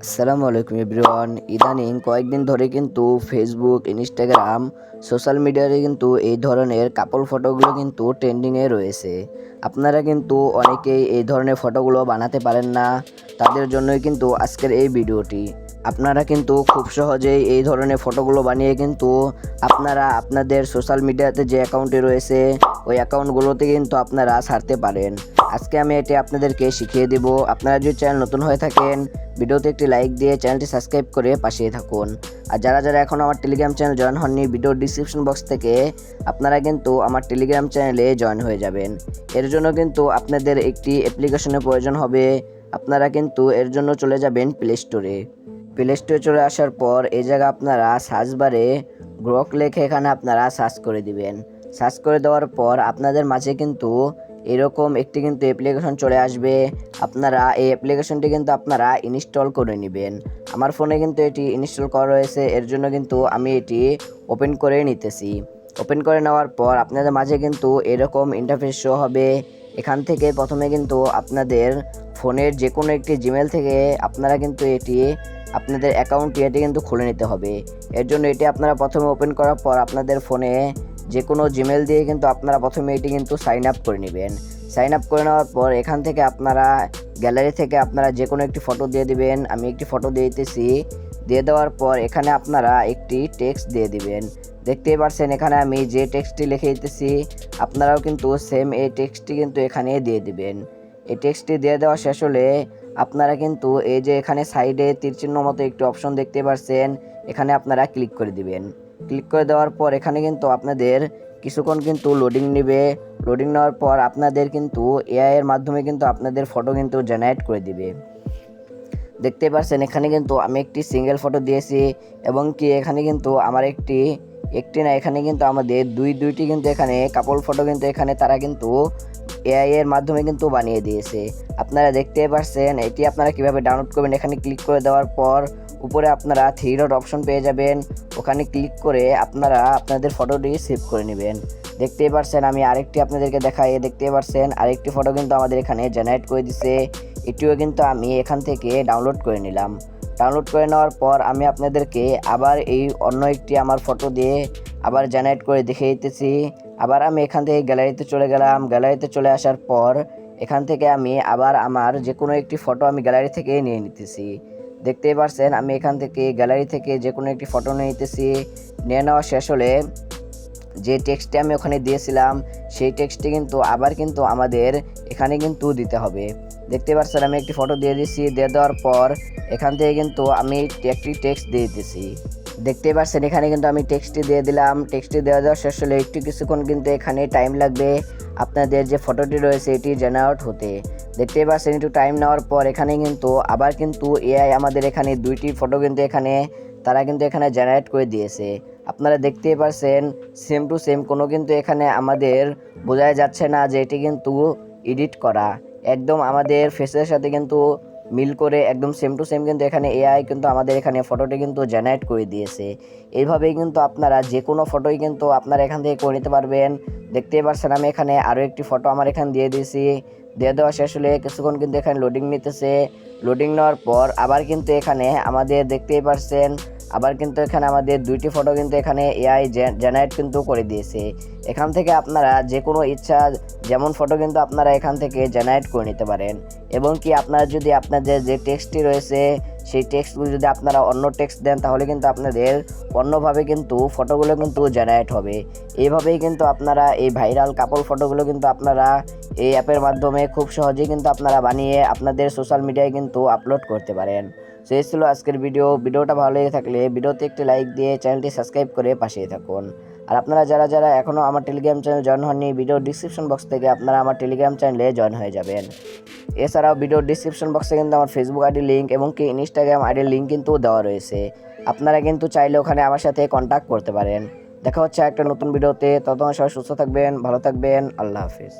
আসসালামু আলাইকুম এভরিওয়ান। ইদানিং কয়েকদিন ধরে কিন্তু ফেসবুক, ইনস্টাগ্রাম, সোশ্যাল মিডিয়াতে কিন্তু এই ধরনের কাপল ফটোগুলো কিন্তু ট্রেন্ডিংয়ে রয়েছে। আপনারা কিন্তু অনেকেই এই ধরনের ফটোগুলো বানাতে পারেন না, তাদের জন্যই কিন্তু আজকের এই ভিডিওটি। আপনারা কিন্তু খুব সহজেই এই ধরনের ফটোগুলো বানিয়ে কিন্তু আপনারা আপনাদের সোশ্যাল মিডিয়াতে যে অ্যাকাউন্টটি রয়েছে ওই অ্যাকাউন্টগুলোতে কিন্তু আপনারা ছাড়তে পারেন। আজকে আমি এটি আপনাদেরকে শিখিয়ে দেব। আপনারা যদি চ্যানেল নতুন হয়ে থাকেন, ভিডিওতে একটি লাইক দিয়ে চ্যানেলটি সাবস্ক্রাইব করে পাশেই থাকুন। আর যারা যারা এখনও আমার টেলিগ্রাম চ্যানেল জয়েন হননি, ভিডিওর ডিসক্রিপশন বক্স থেকে আপনারা কিন্তু আমার টেলিগ্রাম চ্যানেলে জয়েন হয়ে যাবেন। এর জন্য কিন্তু আপনাদের একটি অ্যাপ্লিকেশনের প্রয়োজন হবে। আপনারা কিন্তু এর জন্য চলে যাবেন প্লে স্টোরে। প্লে স্টোরে চলে আসার পর এই জায়গা আপনারা সার্চ বারে গ্রক লেখে এখানে আপনারা সার্চ করে দিবেন। সার্চ করে দেওয়ার পর আপনাদের মাঝে কিন্তু এরকম একটি কিন্তু অ্যাপ্লিকেশন চলে আসবে। আপনারা এই অ্যাপ্লিকেশনটি কিন্তু আপনারা ইনস্টল করে নেবেন। আমার ফোনে কিন্তু এটি ইনস্টল করা রয়েছে, এর জন্য কিন্তু আমি এটি ওপেন করে নিতেছি। ওপেন করে নেওয়ার পর আপনাদের মাঝে কিন্তু এরকম ইন্টারফেস শো হবে। এখান থেকে প্রথমে কিন্তু আপনাদের ফোনের যে কোনো একটি জিমেল থেকে আপনারা কিন্তু এটি আপনাদের অ্যাকাউন্টটি এটি কিন্তু খুলে নিতে হবে। এর জন্য এটি আপনারা প্রথমে ওপেন করার পর আপনাদের ফোনে যে কোনো জিমেল দিয়ে কিন্তু আপনারা প্রথমে এটি কিন্তু সাইন আপ করে নেবেন। সাইন আপ করে নেওয়ার পর এখান থেকে আপনারা গ্যালারি থেকে আপনারা যে কোনো একটি ফটো দিয়ে দিবেন। আমি একটি ফটো দিয়ে দিতেছি। দিয়ে দেওয়ার পর এখানে আপনারা একটি টেক্সট দিয়ে দিবেন। দেখতেই পাচ্ছেন এখানে আমি যে টেক্সটটি লিখে দিতেছি, আপনারাও কিন্তু সেম এই টেক্সটটি কিন্তু এখানে দিয়ে দিবেন। এই টেক্সটটি দিয়ে দেওয়া শেষ হলে আপনারা কিন্তু এই যে এখানে সাইডে তীর চিহ্ন মতো একটি অপশন দেখতে পাচ্ছেন, এখানে আপনারা ক্লিক করে দিবেন। ক্লিক করে দেওয়ার পর এখানে কিন্তু আপনাদের কিছুক্ষণ কিন্তু লোডিং নেবে। লোডিং নেওয়ার পর আপনাদের কিন্তু এআই এর মাধ্যমে কিন্তু আপনাদের ফটো কিন্তু জেনারেট করে দিবে। দেখতে পাচ্ছেন এখানে কিন্তু আমি একটি সিঙ্গেল ফটো দিয়েছি এবং কি এখানে কিন্তু আমার একটি না, এখানে কিন্তু আমাদের দুইটি কিন্তু এখানে কাপল ফটো কিন্তু এখানে তারা কিন্তু এআই এর মাধ্যমে কিন্তু বানিয়ে দিয়েছে। আপনারা দেখতে পাচ্ছেন এটি আপনারা কিভাবে ডাউনলোড করবেন। এখানে ক্লিক করে দেওয়ার পর উপরে আপনারা থ্রি ডট অপশন পেয়ে যাবেন। ওখানে ক্লিক করে আপনারা আপনাদের ফটোটি সেভ করে নেবেন। দেখতেই পাচ্ছেন আমি আরেকটি আপনাদেরকে দেখাই। দেখতে পাচ্ছেন আরেকটি ফটো কিন্তু আমাদের এখানে জেনারেট করে দিছে। এটিও কিন্তু আমি এখান থেকে ডাউনলোড করে নিলাম। ডাউনলোড করে নেওয়ার পর আমি আপনাদেরকে আবার এই অন্য একটি আমার ফটো দিয়ে আবার জেনারেট করে দেখিয়ে দিতেছি। আবার আমি এখান থেকে গ্যালারিতে চলে গেলাম। গ্যালারিতে চলে আসার পর এখান থেকে আমি আবার আমার যে কোনো একটি ফটো আমি গ্যালারি থেকে নিয়ে নিতেছি। দেখতেই পাচ্ছেন আমি এখান থেকে গ্যালারি থেকে যে কোনো একটি ফটো নিয়ে নিতেছি। নিয়ে নেওয়া শেষ হলে যে টেক্সটটি আমি ওখানে দিয়েছিলাম সেই টেক্সটটি কিন্তু আবার কিন্তু আমাদের এখানে কিন্তু দিতে হবে। দেখতে পাচ্ছেন আমি একটি ফটো দিয়ে দিচ্ছি। দিয়ে দেওয়ার পর এখান থেকে কিন্তু আমি একটি টেক্সট দিয়ে দিতেছি। দেখতেই পাচ্ছেন এখানে কিন্তু আমি টেক্সটটি দিয়ে দিলাম। টেক্সটটি দেওয়া শেষ হলে একটু কিছুক্ষণ কিন্তু এখানে টাইম লাগবে আপনাদের যে ফটোটি রয়েছে এটি জেনারেট হতে। দেখতেই পাচ্ছেন একটু টাইম নেওয়ার পর এখানে কিন্তু আবার কিন্তু এআই আমাদের এখানে দুইটি ফটো কিন্তু এখানে তারা কিন্তু এখানে জেনারেট করে দিয়েছে। আপনারা দেখতেই পাচ্ছেন সেম টু সেম, কোনো কিন্তু এখানে আমাদের বোঝা যাচ্ছে না যে এটি কিন্তু এডিট করা। একদম আমাদের ফেসের সাথে কিন্তু মিল করে একদম সেম টু সেম কিন্তু এখানে এআই কিন্তু আমাদের এখানে ফটোটি কিন্তু জেনারেট করে দিয়েছে। এইভাবেই কিন্তু আপনারা যে কোনো ফটোই কিন্তু আপনারা এখান থেকে করে নিতে পারবেন। দেখতেই পাচ্ছেন আমি এখানে আরও একটি ফটো আমার এখানে দিয়ে দিয়েছি। দিয়ে দেওয়া শেষ হলে কিছুক্ষণ কিন্তু এখানে লোডিং নিতেছে। লোডিং নেওয়ার পর আবার কিন্তু এখানে আমাদের দেখতেই পাচ্ছেন আবার কিন্তু এখানে আমাদের দুইটি ফটো কিন্তু এখানে এআই জেনারেট কিন্তু করে দিয়েছে। এখান থেকে আপনারা যে কোনো ইচ্ছা যেমন ফটো কিন্তু আপনারা এখান থেকে জেনারেট করে নিতে পারেন। এবং কি আপনারা যদি আপনাদের যে টেক্সটটি রয়েছে সেই টেক্সটগুলো যদি আপনারা অন্য টেক্সট দেন তাহলে কিন্তু আপনাদের অন্যভাবে কিন্তু ফটোগুলো কিন্তু জেনারেট হবে। এইভাবেই কিন্তু আপনারা এই ভাইরাল কাপল ফটোগুলো কিন্তু আপনারা এই অ্যাপের মাধ্যমে খুব সহজেই কিন্তু আপনারা বানিয়ে আপনাদের সোশ্যাল মিডিয়ায় কিন্তু আপলোড করতে পারেন। সো এই ছিল আজকের ভিডিওটা ভালো লেগে থাকলে ভিডিওতে একটি লাইক দিয়ে চ্যানেলটি সাবস্ক্রাইব করে পাশেই থাকুন। আর আপনারা যারা যারা এখনও আমার টেলিগ্রাম চ্যানেল জয়েন হননি, ভিডিও ডিসক্রিপশন বক্স থেকে আপনারা আমার টেলিগ্রাম চ্যানেলে জয়েন হয়ে যাবেন। এছাড়াও ভিডিও ডিসক্রিপশন বক্সে কিন্তু আমার ফেসবুক আইডি লিঙ্ক এবং কি ইনস্টাগ্রাম আইডির লিঙ্ক কিন্তু দেওয়া রয়েছে। আপনারা কিন্তু চাইলে ওখানে আমার সাথে কন্ট্যাক্ট করতে পারেন। দেখা হচ্ছে একটা নতুন ভিডিওতে। ততক্ষণ সবাই সুস্থ থাকবেন, ভালো থাকবেন। আল্লাহ হাফিজ।